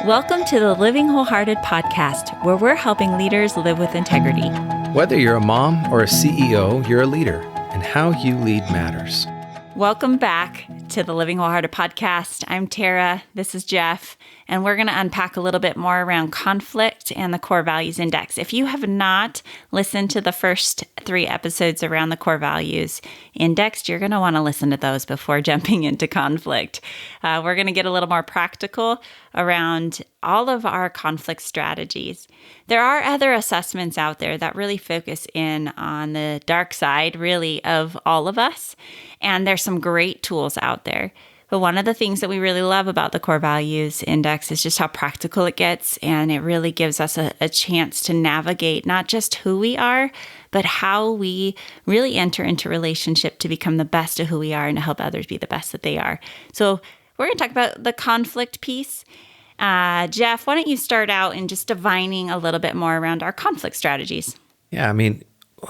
Welcome to the Living Wholehearted podcast, where we're helping leaders live with integrity. Whether you're a mom or a CEO, you're a leader, and how you lead matters. Welcome back to the Living Wholehearted podcast. I'm Tara. This is Jeff. And we're going to unpack a little bit more around conflict and the core values index. If you have not listened to the first 3 episodes around the core values index, you're going to want to listen to those before jumping into conflict. We're going to get a little more practical around all of our conflict strategies. There are other assessments out there that really focus in on the dark side, really, of all of us. And there's some great tools out there. But one of the things that we really love about the Core Values Index is just how practical it gets. And it really gives us a chance to navigate not just who we are, but how we really enter into relationship to become the best of who we are and to help others be the best that they are. So we're going to talk about the conflict piece. Jeff, why don't you start out in just divining a little bit more around our conflict strategies? Yeah, I mean,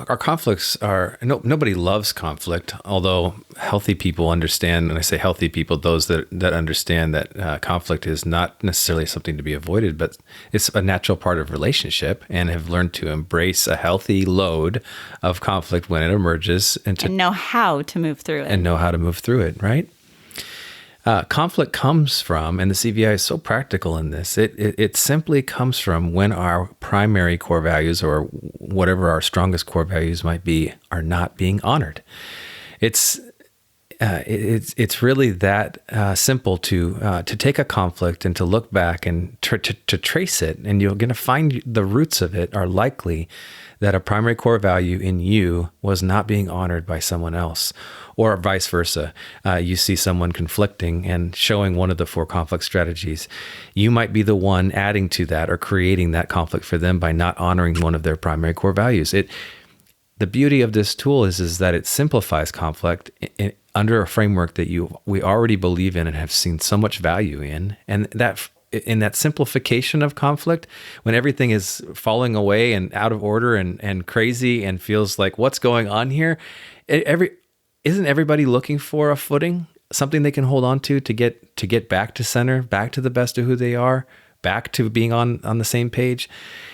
our conflicts are, nobody loves conflict, although healthy people understand, and I say healthy people, those that understand that conflict is not necessarily something to be avoided, but it's a natural part of relationship and have learned to embrace a healthy load of conflict when it emerges and know how to move through it. And know how to move through it, right? Conflict comes from, and the CVI is so practical in this, it simply comes from when our primary core values or whatever our strongest core values might be are not being honored. It's really that simple to take a conflict and to look back and to trace it, and you're going to find the roots of it are likely that a primary core value in you was not being honored by someone else, or vice versa. You see someone conflicting and showing one of the 4 conflict strategies. You might be the one adding to that or creating that conflict for them by not honoring one of their primary core values. The beauty of this tool is that it simplifies conflict under a framework that we already believe in and have seen so much value in, and that in that simplification of conflict, when everything is falling away and out of order and crazy and feels like what's going on here, isn't everybody looking for a footing, something they can hold on to get back to center, back to the best of who they are, back to being on the same page?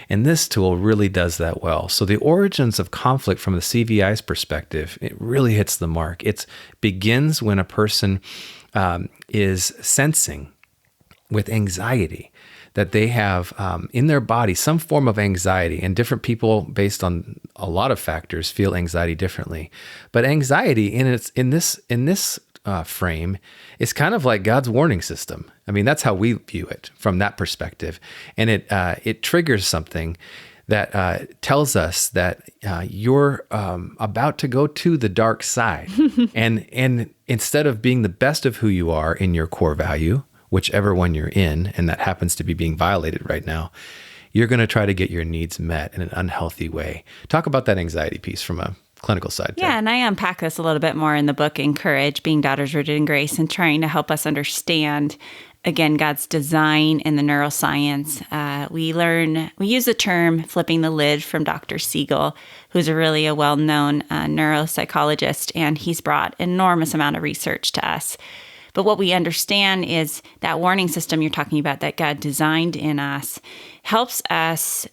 And this tool really does that well. So the origins of conflict from the CVI's perspective, it really hits the mark. It begins when a person is sensing with anxiety that they have in their body some form of anxiety, and different people based on a lot of factors feel anxiety differently. But anxiety in this frame is kind of like God's warning system. I mean, that's how we view it from that perspective, and it triggers something that tells us that you're about to go to the dark side, and instead of being the best of who you are in your core value, whichever one you're in, and that happens to be being violated right now, you're going to try to get your needs met in an unhealthy way. Talk about that anxiety piece from a clinical side. Yeah, and I unpack this a little bit more in the book, Encourage, Being Daughters Rooted in Grace, and trying to help us understand, again, God's design in the neuroscience. We use the term flipping the lid from Dr. Siegel, who's a really a well-known neuropsychologist, and he's brought enormous amount of research to us. But what we understand is that warning system you're talking about that God designed in us helps us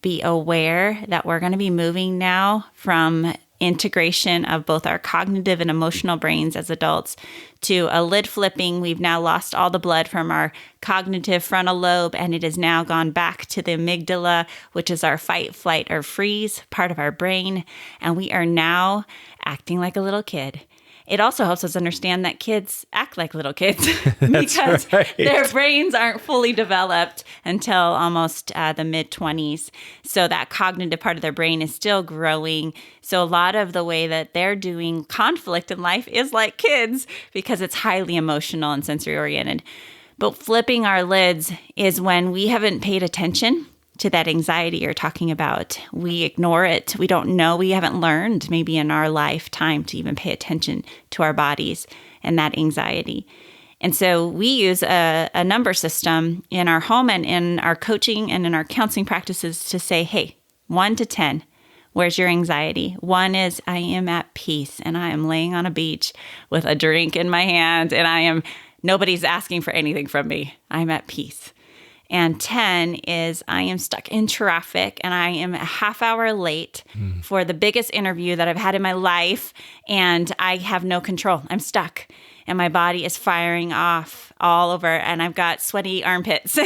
be aware that we're going to be moving now from integration of both our cognitive and emotional brains as adults to a lid flipping. We've now lost all the blood from our cognitive frontal lobe, and it has now gone back to the amygdala, which is our fight, flight, or freeze part of our brain. And we are now acting like a little kid. It also helps us understand that kids act like little kids because their brains aren't fully developed until almost the mid-20s. So that cognitive part of their brain is still growing. So a lot of the way that they're doing conflict in life is like kids because it's highly emotional and sensory oriented. But flipping our lids is when we haven't paid attention to that anxiety you're talking about. We ignore it. We don't know. We haven't learned maybe in our lifetime to even pay attention to our bodies and that anxiety. And so we use a number system in our home and in our coaching and in our counseling practices to say, hey, 1 to 10, where's your anxiety? 1 is I am at peace and I am laying on a beach with a drink in my hand and nobody's asking for anything from me. I'm at peace. And 10 is I am stuck in traffic and I am a half hour late for the biggest interview that I've had in my life. And I have no control. I'm stuck and my body is firing off all over and I've got sweaty armpits.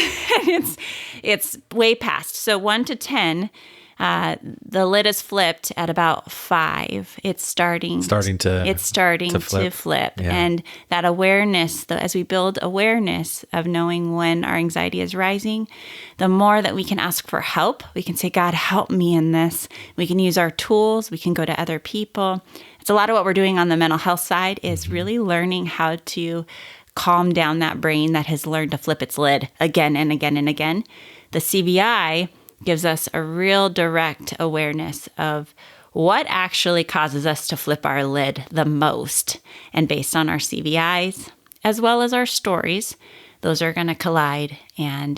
It's way past. So 1 to 10, the lid is flipped at about 5. It's starting to flip. Yeah. And that awareness, as we build awareness of knowing when our anxiety is rising, the more that we can ask for help, we can say, God, help me in this. We can use our tools. We can go to other people. It's a lot of what we're doing on the mental health side is really learning how to calm down that brain that has learned to flip its lid again and again and again. The CVI gives us a real direct awareness of what actually causes us to flip our lid the most. And based on our CVIs, as well as our stories, those are going to collide and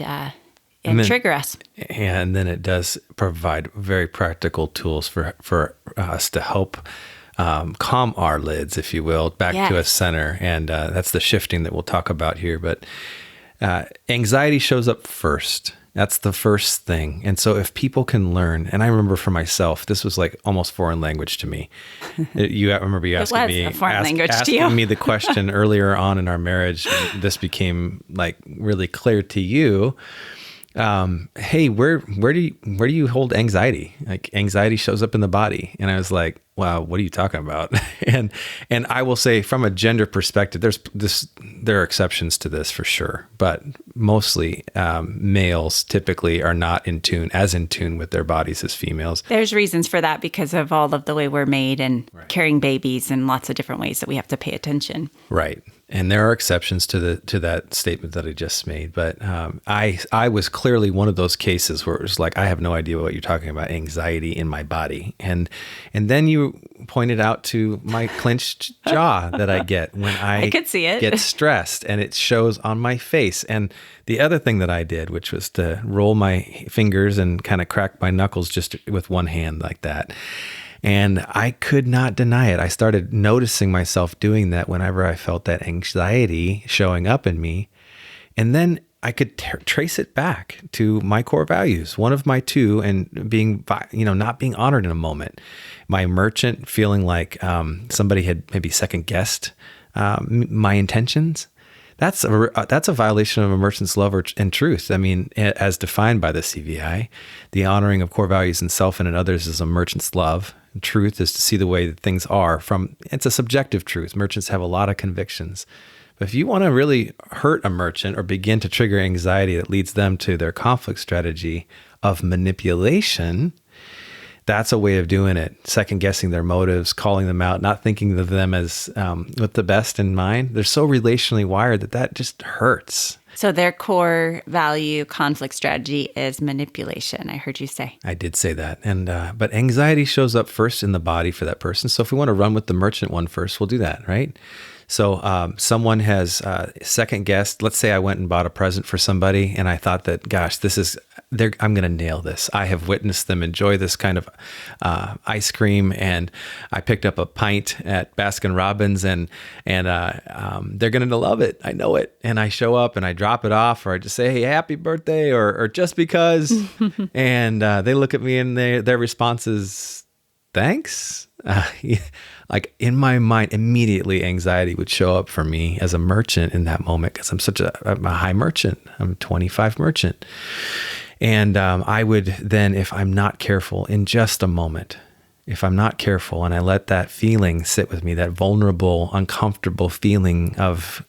trigger us. And then it does provide very practical tools for us to help calm our lids, if you will, back to a center. And that's the shifting that we'll talk about here. But anxiety shows up first. That's the first thing. And so if people can learn, and I remember for myself, this was like almost foreign language to me. I remember you asking me the question earlier on in our marriage. And this became like really clear to you. Hey, where do you hold anxiety? Like anxiety shows up in the body. And I was like, wow, what are you talking about? and I will say from a gender perspective, there are exceptions to this for sure, but mostly males typically are not as in tune with their bodies as females. There's reasons for that because of all of the way we're made and carrying babies and lots of different ways that we have to pay attention. Right. And there are exceptions to that statement that I just made, but I was clearly one of those cases where it was like I have no idea what you're talking about, anxiety in my body, and then you pointed out to my clenched jaw that I get when I could see it. Get stressed, and it shows on my face. And the other thing that I did, which was to roll my fingers and kind of crack my knuckles just with one hand like that. And I could not deny it. I started noticing myself doing that whenever I felt that anxiety showing up in me. And then I could trace it back to my core values, one of my two, and being, not being honored in a moment. My merchant, feeling like somebody had maybe second guessed my intentions. That's a violation of a merchant's love and truth. I mean, as defined by the CVI, the honoring of core values in self and in others is a merchant's love. And truth is to see the way that things are it's a subjective truth. Merchants have a lot of convictions. But if you want to really hurt a merchant or begin to trigger anxiety that leads them to their conflict strategy of manipulation, that's a way of doing it. Second guessing their motives, calling them out, not thinking of them as with the best in mind. They're so relationally wired that just hurts. So their core value conflict strategy is manipulation, I heard you say. I did say that. And but anxiety shows up first in the body for that person. So if we want to run with the merchant one first, we'll do that, right? So someone has second guessed. Let's say I went and bought a present for somebody and I thought that, gosh, I'm going to nail this. I have witnessed them enjoy this kind of ice cream, and I picked up a pint at Baskin Robbins, and they're going to love it. I know it. And I show up and I drop it off, or I just say, hey, happy birthday, or just because. And they look at me and their response is, thanks. Like in my mind, immediately anxiety would show up for me as a merchant in that moment, because I'm a high merchant. I'm 25 merchant. And I would then, if I'm not careful in just a moment, if I'm not careful and I let that feeling sit with me, that vulnerable, uncomfortable feeling of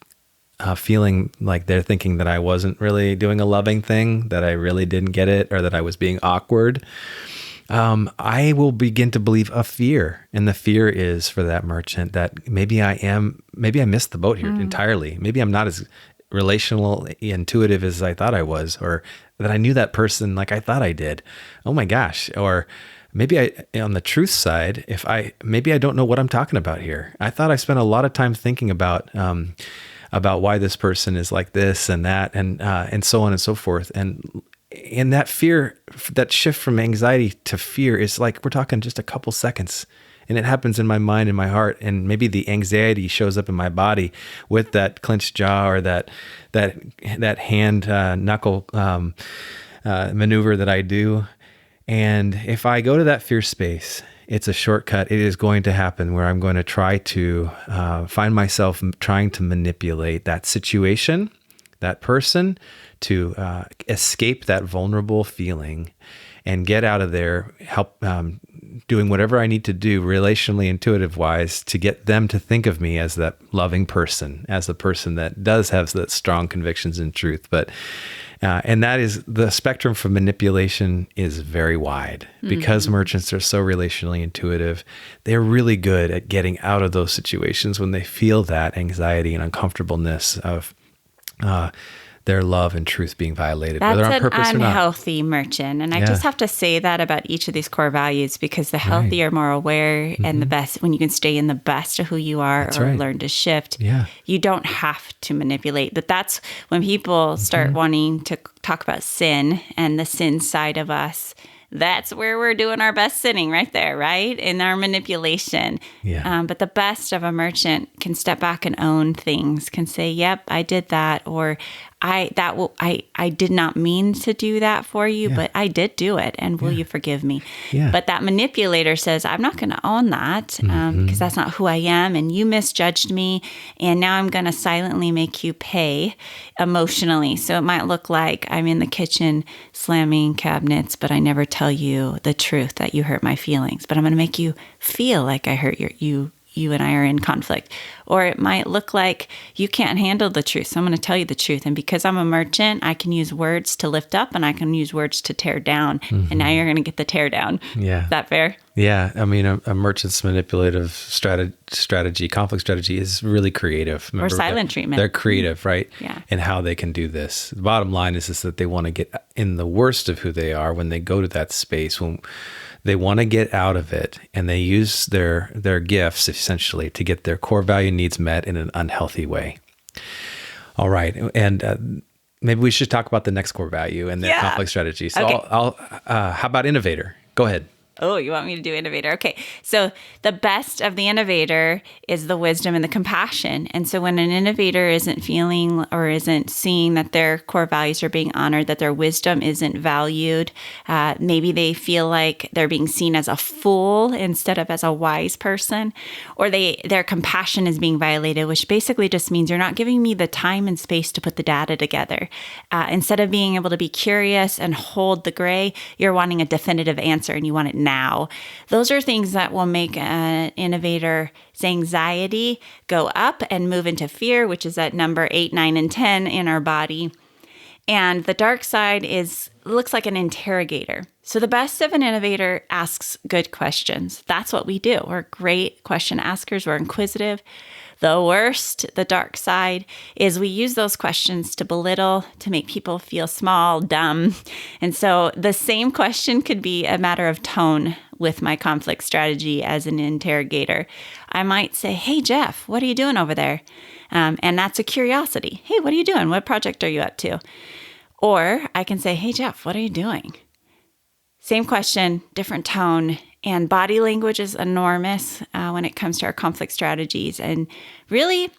feeling like they're thinking that I wasn't really doing a loving thing, that I really didn't get it, or that I was being awkward, I will begin to believe a fear. And the fear is for that merchant that maybe I missed the boat here entirely. Maybe I'm not as relational, intuitive as I thought I was, or that I knew that person like I thought I did. Oh my gosh. Or maybe on the truth side, maybe I don't know what I'm talking about here. I thought I spent a lot of time thinking about why this person is like this and that, and so on and so forth. And that fear, that shift from anxiety to fear is like, we're talking just a couple seconds. and it happens in my mind and my heart, and maybe the anxiety shows up in my body with that clenched jaw or that hand knuckle maneuver that I do. And if I go to that fear space, it's a shortcut. It is going to happen where I'm going to try to find myself trying to manipulate that situation, that person, to escape that vulnerable feeling and get out of there, help doing whatever I need to do relationally, intuitive wise, to get them to think of me as that loving person, as the person that does have that strong convictions in truth. But and that is the spectrum for manipulation is very wide because merchants are so relationally intuitive. They're really good at getting out of those situations when they feel that anxiety and uncomfortableness of their love and truth being violated, That's whether on purpose or an not. unhealthy merchant. And I just have to say that about each of these core values, because the healthier, more aware, and the best, when you can stay in the best of who you are, That's or right. learn to shift, Yeah. you don't have to manipulate. But that's when people start wanting to talk about sin and the sin side of us. That's where we're doing our best sinning, right there, right? In our manipulation. Yeah. But the best of a merchant can step back and own things, can say, yep, I did that, or I did not mean to do that for you, but I did do it, and will you forgive me? Yeah. But that manipulator says, I'm not going to own that because that's not who I am, and you misjudged me, and now I'm going to silently make you pay emotionally. So it might look like I'm in the kitchen slamming cabinets, but I never tell you the truth that you hurt my feelings, but I'm going to make you feel like I hurt you and I are in conflict. Or it might look like you can't handle the truth, so I'm going to tell you the truth. And because I'm a merchant, I can use words to lift up and I can use words to tear down. And now you're going to get the tear down. Yeah. Is that fair? Yeah. I mean, a merchant's manipulative strategy, conflict strategy is really creative. Remember, silent treatment. They're creative, right? Yeah. And how they can do this. The bottom line is that they want to get in the worst of who they are when they go to that space, when they want to get out of it, and they use their gifts essentially to get their core value needs met in an unhealthy way. All right. And maybe we should talk about the next core value and their conflict strategy. So Okay. how about Innovator? Go ahead. Oh, you want me to do Innovator? Okay. So the best of the Innovator is the wisdom and the compassion. And so when an Innovator isn't feeling or isn't seeing that their core values are being honored, that their wisdom isn't valued, maybe they feel like they're being seen as a fool instead of as a wise person, or their compassion is being violated, which basically just means you're not giving me the time and space to put the data together. Instead of being able to be curious and hold the gray, you're wanting a definitive answer and you want it now. Those are things that will make an innovator's anxiety go up and move into fear, which is at number 8, 9, and 10 in our body. And the dark side looks like an interrogator. So the best of an innovator asks good questions. That's what we do. We're great question askers. We're inquisitive. The worst, the dark side, is we use those questions to belittle, to make people feel small, dumb. And so the same question could be a matter of tone with my conflict strategy as an interrogator. I might say, hey, Jeff, what are you doing over there? And that's a curiosity. Hey, what are you doing? What project are you up to? Or I can say, hey, Jeff, what are you doing? Same question, different tone. And body language is enormous when it comes to our conflict strategies. And really,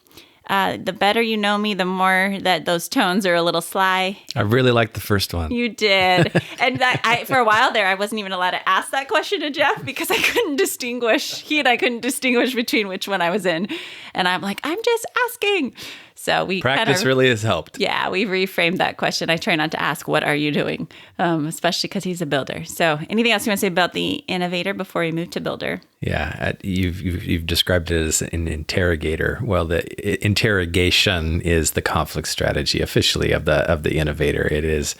the better you know me, the more that those tones are a little sly. I really liked the first one. You did. And for a while there, I wasn't even allowed to ask that question to Jeff because I couldn't distinguish. He and I couldn't distinguish between which one I was in. And I'm like, I'm just asking. So we Practice really has helped. Yeah, we reframed that question. I try not to ask, what are you doing? Especially because he's a builder. So anything else you want to say about the innovator before we move to builder? Yeah, you've described it as an interrogator. Well, the interrogation is the conflict strategy officially of the innovator. It is,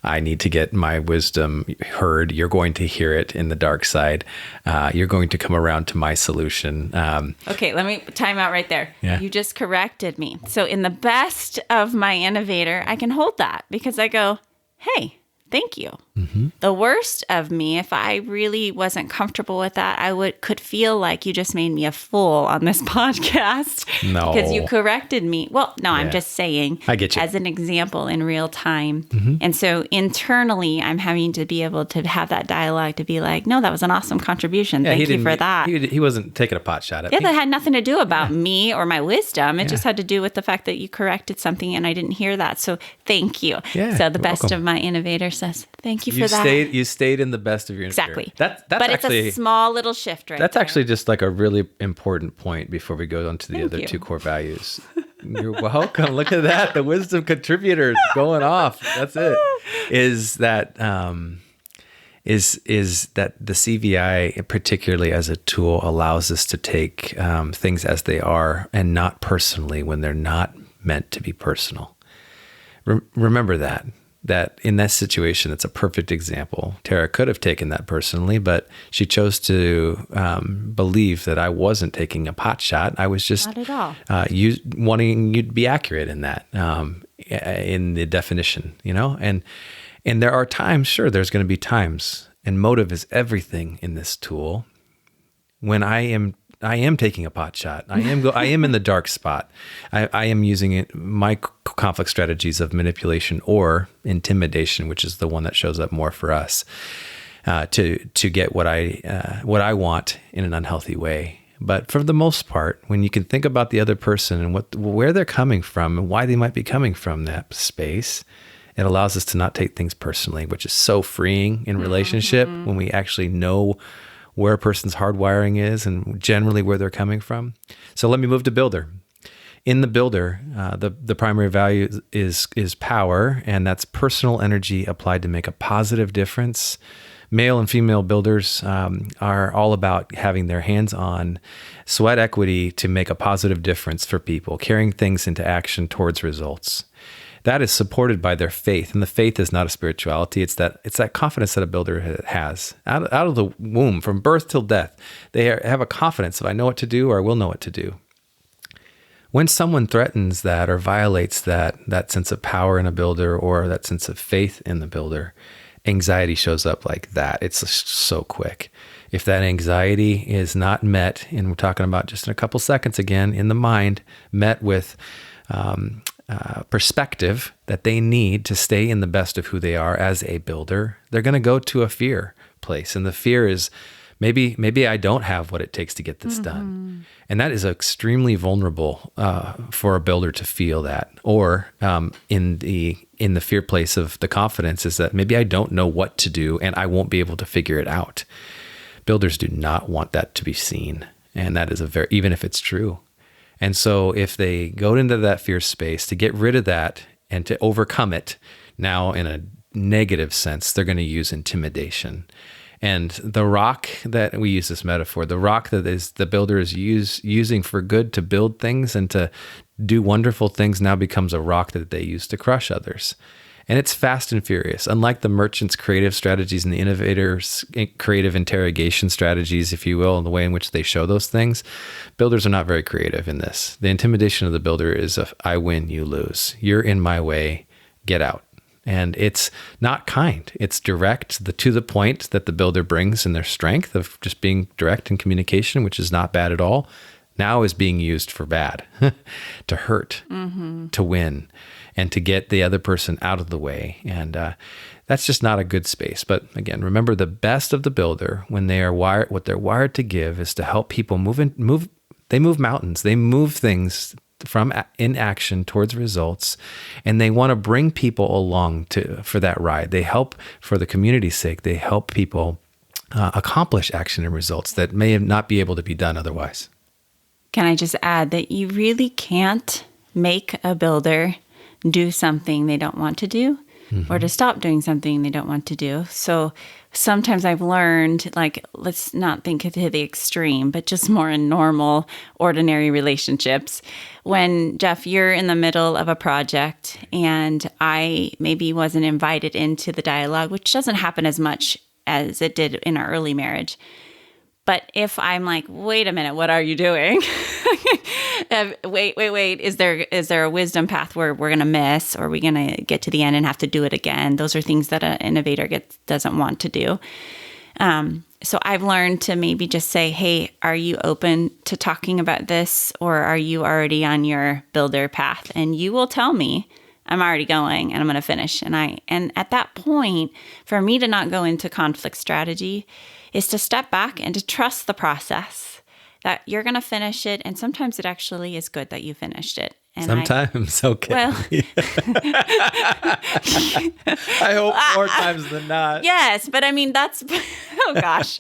I need to get my wisdom heard. You're going to hear it in the dark side. You're going to come around to my solution. Okay, let me time out right there. Yeah. You just corrected me. So in the best of my innovator, I can hold that because I go, hey, thank you. The worst of me, if I really wasn't comfortable with that, could feel like you just made me a fool on this podcast No. because you corrected me. Well, no, I'm Yeah. just saying I get you. as an example in real time. And so internally, I'm having to be able to have that dialogue to be like, no, that was an awesome contribution. Thank you for that. He wasn't taking a pot shot at Yeah, me. that had nothing to do about me or my wisdom. It just had to do with the fact that you corrected something and I didn't hear that. So thank you. Yeah, So the you're best welcome. of my innovator says, thank you for that. You stayed in the best of your Exactly. That's but actually it's a small little shift right that's there. actually just like a really important point before we go on to the Thank other you. two core values. You're welcome. Look at that. The wisdom contributors going off. That's it. Is that the CVI, particularly as a tool, allows us to take things as they are and not personally when they're not meant to be personal. Remember that in that situation, it's a perfect example. Tara could have taken that personally, but she chose to believe that I wasn't taking a pot shot. I was just Not at all. wanting you to be accurate in that, in the definition, and there are times, sure, there's going to be times, and motive is everything in this tool, when I am taking a pot shot. I am in the dark spot. I am using my conflict strategies of manipulation or intimidation, which is the one that shows up more for us, to get what I want in an unhealthy way. But for the most part, when you can think about the other person and where they're coming from and why they might be coming from that space, it allows us to not take things personally, which is so freeing in relationship when we actually know where a person's hardwiring is and generally where they're coming from. So let me move to builder. In the builder, the primary value is power, and that's personal energy applied to make a positive difference. Male and female builders are all about having their hands on sweat equity to make a positive difference for people, carrying things into action towards results. That is supported by their faith, and the faith is not a spirituality. It's that confidence that a builder has out of the womb, from birth till death. They have a confidence of I know what to do or I will know what to do. When someone threatens that or violates that sense of power in a builder or that sense of faith in the builder, anxiety shows up like that. It's so quick. If that anxiety is not met, and we're talking about just in a couple seconds again, in the mind, met with perspective that they need to stay in the best of who they are as a builder, they're going to go to a fear place. And the fear is maybe I don't have what it takes to get this done. And that is extremely vulnerable for a builder to feel that. Or in the fear place of the confidence is that maybe I don't know what to do and I won't be able to figure it out. Builders do not want that to be seen. And that is even if it's true. And so if they go into that fear space to get rid of that and to overcome it, now in a negative sense, they're going to use intimidation. And the rock that we use this metaphor, the rock that is the builder is using for good to build things and to do wonderful things now becomes a rock that they use to crush others. And it's fast and furious. Unlike the merchant's creative strategies and the innovator's creative interrogation strategies, if you will, in the way in which they show those things, builders are not very creative in this. The intimidation of the builder is I win, you lose. You're in my way, get out. And it's not kind. It's direct, to the point that the builder brings in their strength of just being direct in communication, which is not bad at all, now is being used for bad, to hurt, to win, and to get the other person out of the way. And that's just not a good space. But again, remember the best of the builder, when they are wired, what they're wired to give is to help people they move mountains, they move things from inaction towards results, and they want to bring people along for that ride. They help for the community's sake. They help people accomplish action and results that may not be able to be done otherwise. Can I just add that you really can't make a builder do something they don't want to do or to stop doing something they don't want to do. So sometimes I've learned, let's not think to the extreme, but just more in normal, ordinary relationships. When, Jeff, you're in the middle of a project and I maybe wasn't invited into the dialogue, which doesn't happen as much as it did in our early marriage. But if I'm like, wait a minute, what are you doing? Wait. Is there a wisdom path where we're going to miss, or are we going to get to the end and have to do it again? Those are things that an innovator doesn't want to do. So I've learned to maybe just say, hey, are you open to talking about this, or are you already on your builder path? And you will tell me. I'm already going and I'm going to finish. And at that point, for me to not go into conflict strategy is to step back and to trust the process that you're going to finish it. And sometimes it actually is good that you finished it. And sometimes, okay. Well, I hope more times than not. Yes, but I mean, that's, oh gosh,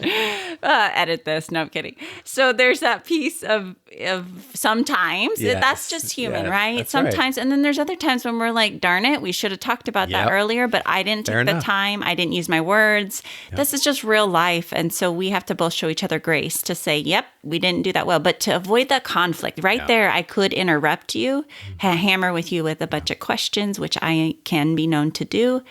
edit this. No, I'm kidding. So there's that piece of sometimes, Yes. That's just human, right? That's Sometimes, right. And then there's other times when we're like, darn it, we should have talked about that earlier, but I didn't take the time. I didn't use my words. Yep. This is just real life. And so we have to both show each other grace to say, yep, we didn't do that well. But to avoid that conflict right there, I could interrupt you, hammer with you with a bunch of questions, which I can be known to do.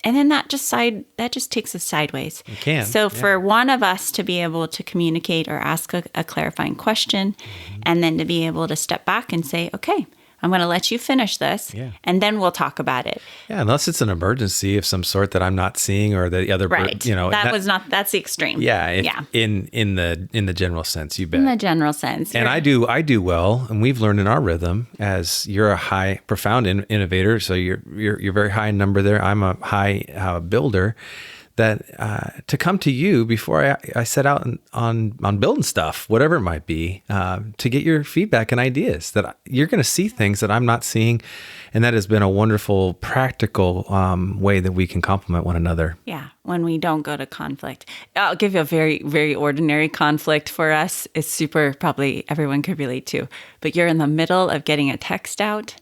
And then that just takes us sideways. It can. So for one of us to be able to communicate or ask a clarifying question, and then to be able to step back and say, okay, I'm going to let you finish this, and then we'll talk about it. Yeah, unless it's an emergency of some sort that I'm not seeing, or the other, that's the extreme. Yeah, in the general sense, you bet. In the general sense, and I do well, and we've learned in our rhythm, as you're a high, profound innovator, so you're very high in number there. I'm a high builder. That to come to you before I set out on building stuff, whatever it might be, to get your feedback and ideas, that you're going to see things that I'm not seeing. And that has been a wonderful, practical way that we can complement one another. Yeah, when we don't go to conflict. I'll give you a very, very ordinary conflict for us. It's super, probably everyone could relate to. But you're in the middle of getting a text out,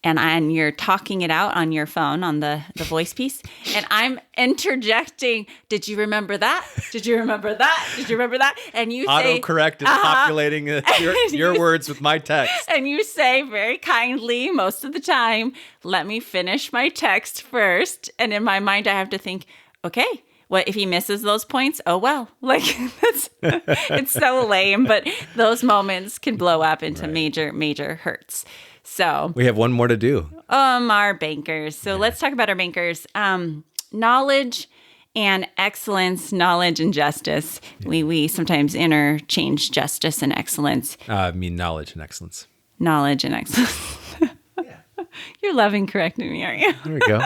and you're talking it out on your phone on the voice piece, and I'm interjecting, did you remember that? Did you remember that? Did you remember that? And you say... Autocorrect is populating your words with my text. And you say very kindly, most of the time, let me finish my text first. And in my mind, I have to think, okay, what if he misses those points? Oh, well, it's so lame, but those moments can blow up into major hurts. So we have one more to do. Our bankers. So let's talk about our bankers. Knowledge and excellence, knowledge and justice. Yeah. We sometimes interchange justice and excellence. I mean knowledge and excellence. Knowledge and excellence. You're loving correcting me, aren't you? There we go.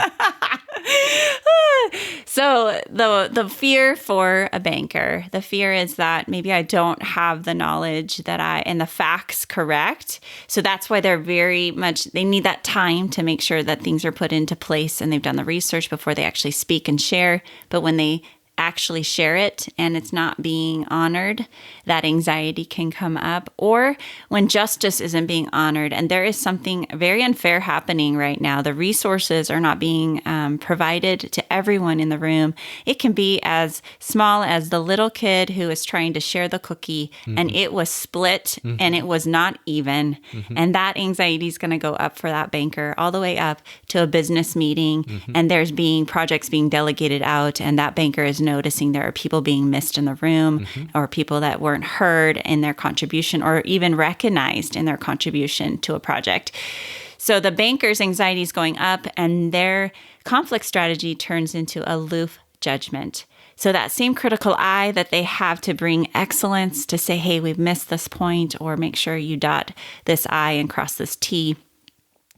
So the fear for a banker, the fear is that maybe I don't have the knowledge and the facts correct. So that's why they're they need that time to make sure that things are put into place and they've done the research before they actually speak and share. But when they actually share it and it's not being honored, that anxiety can come up. Or when justice isn't being honored, and there is something very unfair happening right now, the resources are not being provided to everyone in the room. It can be as small as the little kid who is trying to share the cookie and it was split and it was not even. And that anxiety is going to go up for that banker all the way up to a business meeting, and there's projects being delegated out, and that banker is noticing there are people being missed in the room, or people that weren't heard in their contribution or even recognized in their contribution to a project. So the banker's anxiety is going up, and their conflict strategy turns into aloof judgment. So that same critical eye that they have to bring excellence, to say, hey, we've missed this point, or make sure you dot this I and cross this T,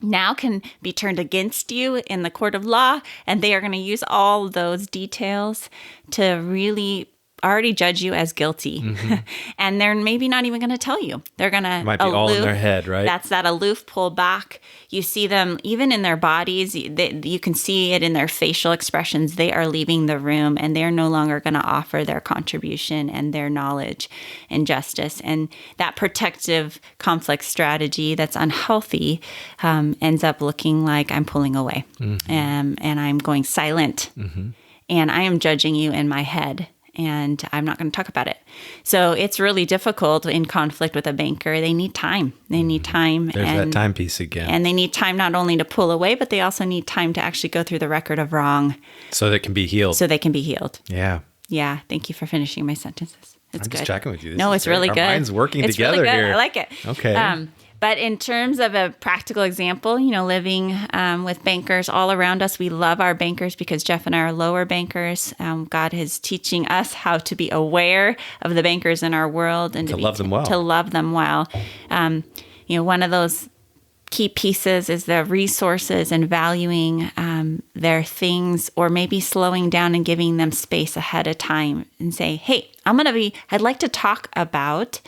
now can be turned against you in the court of law, and they are going to use all those details to really already judge you as guilty. And they're maybe not even going to tell you. They're going to might be all in their head, right? That's that aloof pull back. You see them even in their bodies. You can see it in their facial expressions. They are leaving the room, and they're no longer going to offer their contribution and their knowledge and justice. And that protective conflict strategy that's unhealthy ends up looking like I'm pulling away, and I'm going silent, and I am judging you in my head, and I'm not going to talk about it. So it's really difficult in conflict with a banker. They need time. They need time. There's that time piece again. And they need time not only to pull away, but they also need time to actually go through the record of wrong. So that it can be healed. So they can be healed. Yeah. Yeah. Thank you for finishing my sentences. It's I'm good. just checking with you. No, it's really Our good. minds working it's together really good. here. I like it. Okay. But in terms of a practical example, living with bankers all around us, we love our bankers because Jeff and I are lower bankers. God is teaching us how to be aware of the bankers in our world and to love them well. To love them well. One of those key pieces is the resources and valuing their things, or maybe slowing down and giving them space ahead of time and say, hey, I'd like to talk about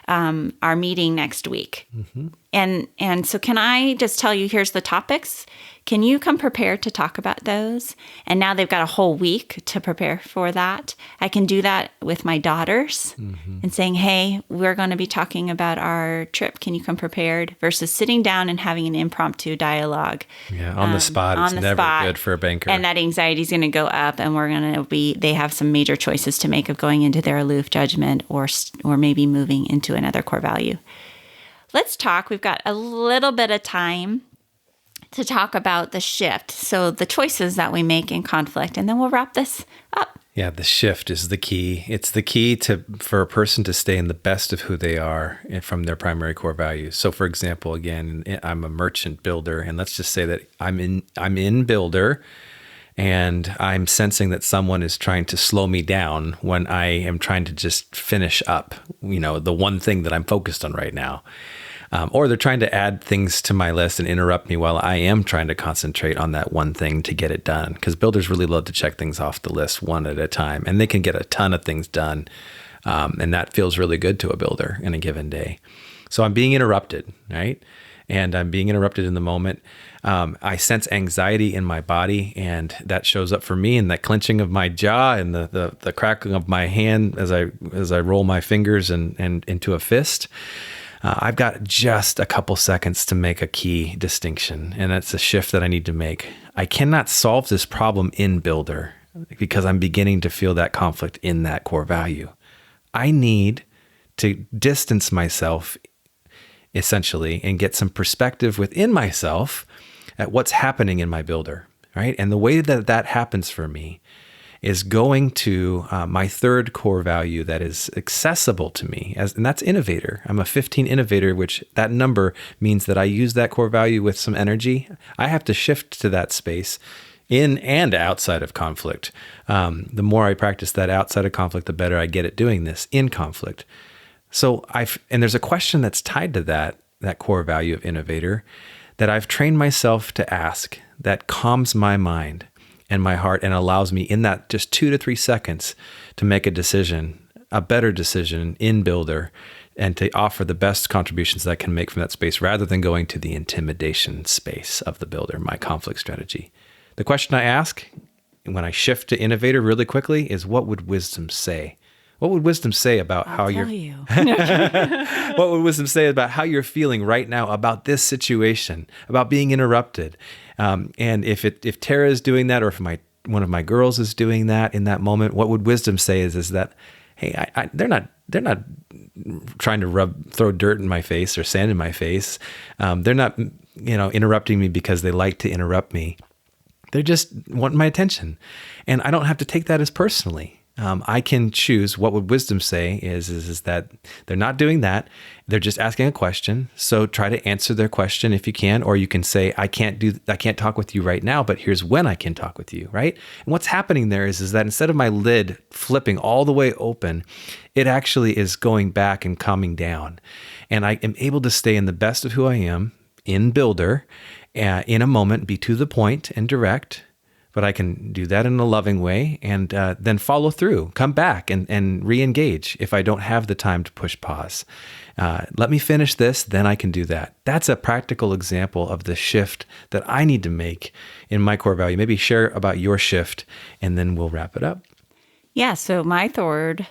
our meeting next week. Mm-hmm. And so can I just tell you, here's the topics. Can you come prepared to talk about those? And now they've got a whole week to prepare for that. I can do that with my daughters and saying, hey, we're going to be talking about our trip. Can you come prepared? Versus sitting down and having an impromptu dialogue. Yeah, on the spot. It's never good for a banker. And that anxiety is going to go up, and they have some major choices to make of going into their aloof judgment or maybe moving into another core value. Let's talk. We've got a little bit of time to talk about the shift. So the choices that we make in conflict, and then we'll wrap this up. Yeah, the shift is the key. It's the key for a person to stay in the best of who they are from their primary core values. So for example, again, I'm a merchant builder, and let's just say that I'm in builder, and I'm sensing that someone is trying to slow me down when I am trying to just finish up, the one thing that I'm focused on right now. Or they're trying to add things to my list and interrupt me while I am trying to concentrate on that one thing to get it done. Because builders really love to check things off the list one at a time, and they can get a ton of things done. And that feels really good to a builder in a given day. So I'm being interrupted, right? And I'm being interrupted in the moment. I sense anxiety in my body, and that shows up for me in that clenching of my jaw and the cracking of my hand as I roll my fingers and into a fist. I've got just a couple seconds to make a key distinction, and that's a shift that I need to make. I cannot solve this problem in builder because I'm beginning to feel that conflict in that core value. I need to distance myself essentially and get some perspective within myself at what's happening in my builder, right? And the way that happens for me is going to my third core value that is accessible to me, and that's innovator. I'm a 15 innovator, which that number means that I use that core value with some energy. I have to shift to that space in and outside of conflict. The more I practice that outside of conflict, the better I get at doing this in conflict. So and there's a question that's tied to that core value of innovator that I've trained myself to ask that calms my mind and my heart and allows me in that just 2 to 3 seconds to make a decision, a better decision in builder, and to offer the best contributions that I can make from that space rather than going to the intimidation space of the builder, my conflict strategy. The question I ask when I shift to innovator really quickly is, what would wisdom say? What would wisdom say about how you're What would wisdom say about how you're feeling right now about this situation, about being interrupted? And if Tara is doing that, or if one of my girls is doing that in that moment, what would wisdom say is that, hey, they're not trying to throw dirt in my face or sand in my face. They're not, interrupting me because they like to interrupt me. They just want my attention, and I don't have to take that as personally. I can choose. What would wisdom say is that they're not doing that. They're just asking a question. So try to answer their question if you can, or you can say, I can't talk with you right now, but here's when I can talk with you, right? And what's happening there is that instead of my lid flipping all the way open, it actually is going back and calming down. And I am able to stay in the best of who I am in builder, in a moment, be to the point and direct. But I can do that in a loving way and then follow through, come back and re-engage if I don't have the time to push pause. Let me finish this, then I can do that. That's a practical example of the shift that I need to make in my core value. Maybe share about your shift, and then we'll wrap it up. Yeah, so my third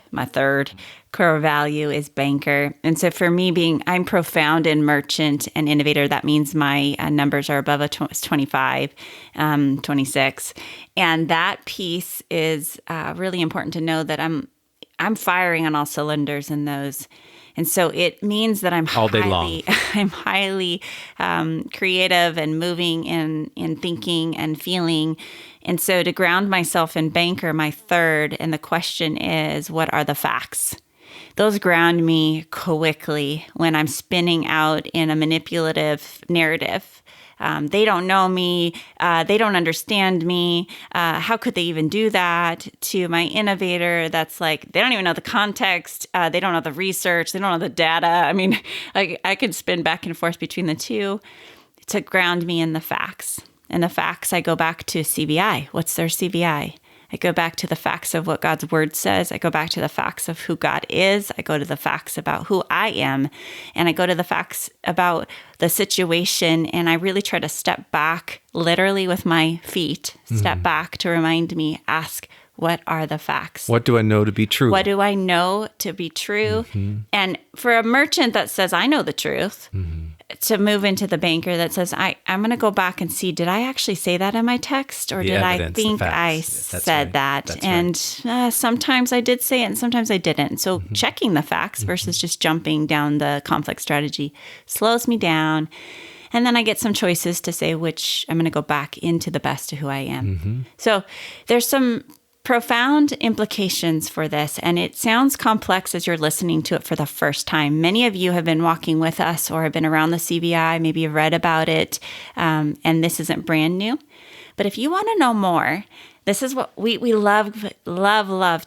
core value is banker. And so for me, I'm profound in merchant and innovator, that means my numbers are above 25, 26. And that piece is really important to know that I'm firing on all cylinders in those. And so it means that I'm all day long. I'm highly creative and moving in thinking and feeling. And so to ground myself in banker, my third, and the question is, what are the facts? those ground me quickly when I'm spinning out in a manipulative narrative. They don't know me. They don't understand me. How could they even do that? To my innovator, that's like, they don't even know the context. They don't know the research. They don't know the data. I mean, I could spin back and forth between the two to ground me in the facts. And the facts, I go back to CVI. What's their CVI? I go back to the facts of what God's word says. I go back to the facts of who God is. I go to the facts about who I am. And I go to the facts about the situation. And I really try to step back, literally with my feet, step back to remind me, ask, what are the facts? What do I know to be true? What do I know to be true? And for a merchant that says, I know the truth, to move into the banker that says, I'm going to go back and see, did I actually say that in my text? Or did I think I said that? That's and sometimes I did say it and sometimes I didn't. So checking the facts versus just jumping down the conflict strategy slows me down. And then I get some choices to say which I'm going to go back into the best of who I am. So there's some profound implications for this, and it sounds complex as you're listening to it for the first time. Many of you have been walking with us or have been around the CVI, maybe you've read about it, and this isn't brand new. But if you want to know more, this is what we love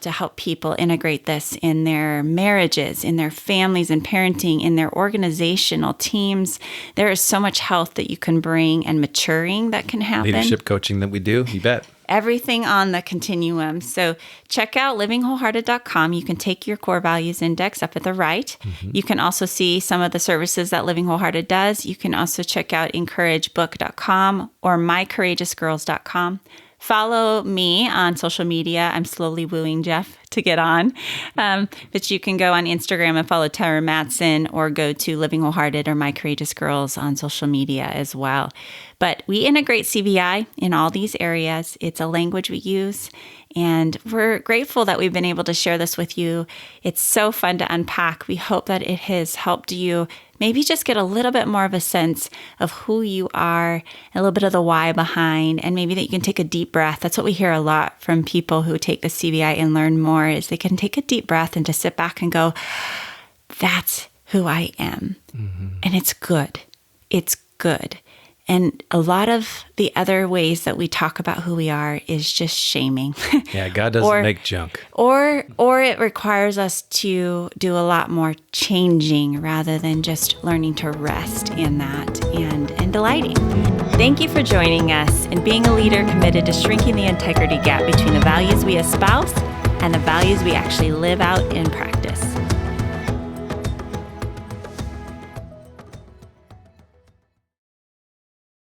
to help people integrate this in their marriages, in their families and parenting, in their organizational teams. There is so much health that you can bring and maturing that can happen. Leadership coaching that we do, you bet. Everything on the continuum. So check out livingwholehearted.com. You can take your core values index up at the right. You can also see some of the services that Living Wholehearted does. You can also check out encouragebook.com or mycourageousgirls.com. Follow me on social media. I'm slowly wooing Jeff to get on. But you can go on Instagram and follow Tara Matson or go to Living Wholehearted or My Courageous Girls on social media as well. But we integrate CVI in all these areas. It's a language we use. And we're grateful that we've been able to share this with you. It's so fun to unpack. We hope that it has helped you maybe just get a little bit more of a sense of who you are, a little bit of the why behind, and maybe that you can take a deep breath. That's what we hear a lot from people who take the CVI and learn more, is they can take a deep breath and just sit back and go, that's who I am. And it's good. It's good. And a lot of the other ways that we talk about who we are is just shaming. Yeah, God doesn't make junk. Or it requires us to do a lot more changing rather than just learning to rest in that and delighting. Thank you for joining us in being a leader committed to shrinking the integrity gap between the values we espouse and the values we actually live out in practice.